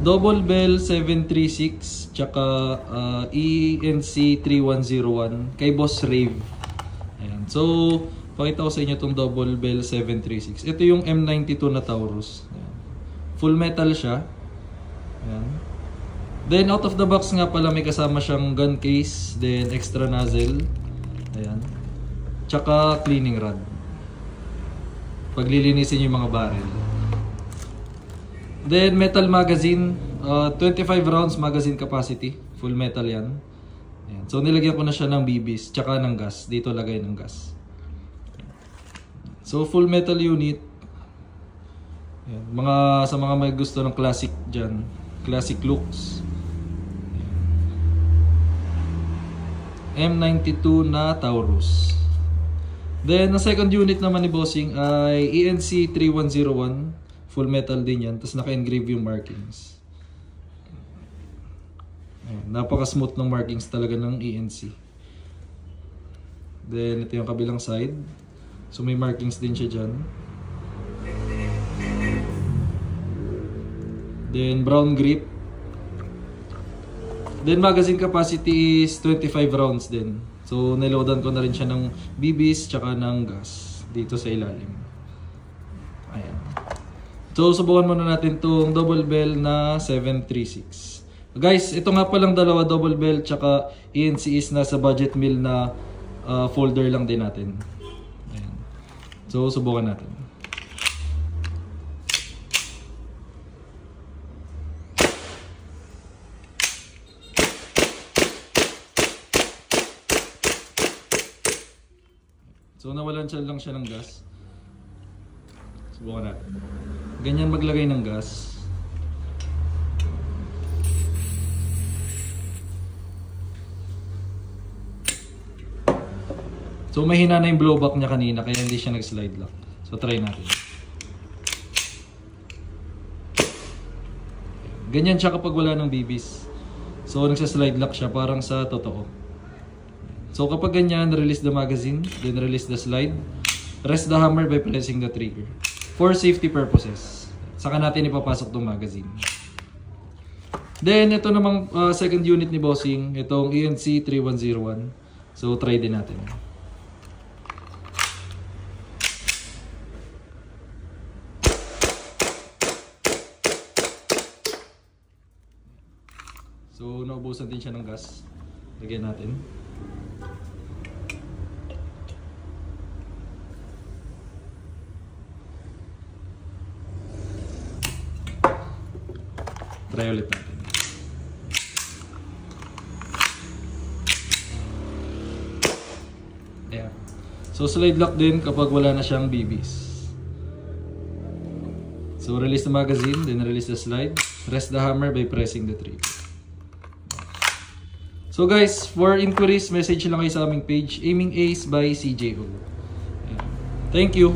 Double Bell 736 tsaka ENC 3101 kay Boss Rave. Ayan. So, pakita ko sa inyo itong Double Bell 736. Ito yung M92 na Taurus. Ayan. Full metal siya. Ayan. Then out of the box nga pala may kasama siyang gun case, then extra nozzle. Ayan. Tsaka cleaning rod. Paglilinisin yung mga barrel. Then metal magazine, 25 rounds magazine capacity, full metal yan. Ayan. So nilagyan ko na siya ng BBs, tsaka ng gas. Dito lagay ng gas. So full metal unit. Ayan. Sa mga may gusto ng classic dyan, classic looks. Ayan. M92 na Taurus. Then ang second unit naman ni Bossing ay ENC 3101. Full metal din yan. Tapos naka-engrave yung markings. Napaka-smooth ng markings talaga ng ENC. Then ito yung kabilang side. So may markings din siya dyan. Then brown grip. Then magazine capacity is 25 rounds din. So niloadan ko na rin siya ng BBs tsaka ng gas dito sa ilalim. Ayan. So, subukan muna natin itong double bell na 736. Guys, ito nga palang dalawa double bell tsaka ENC is nasa budget meal na folder lang din natin. Ayan. So, subukan natin. So, nawalan lang siya ng gas. Subukan natin. Ganyan maglagay ng gas. So mahina na yung blowback niya kanina kaya hindi siya nag-slide lock. So try natin. Ganyan siya kapag wala ng BBs. So nagsa-slide lock siya parang sa totoo. So kapag ganyan, release the magazine, then release the slide. Rest the hammer by pressing the trigger. For safety purposes. Saka natin ipapasok itong magazine. Then, ito namang second unit ni Bossing. Itong ENC 3101. So, try din natin. So, naubusan din siya ng gas. Lagyan natin. Try ulit natin. Ayan. So slide lock din kapag wala na siyang BBs. So release the magazine, then release the slide. Rest the hammer by pressing the trigger. So guys, for inquiries, message lang kayo sa aming page, Aiming Ace by CJO. Ayan. Thank you!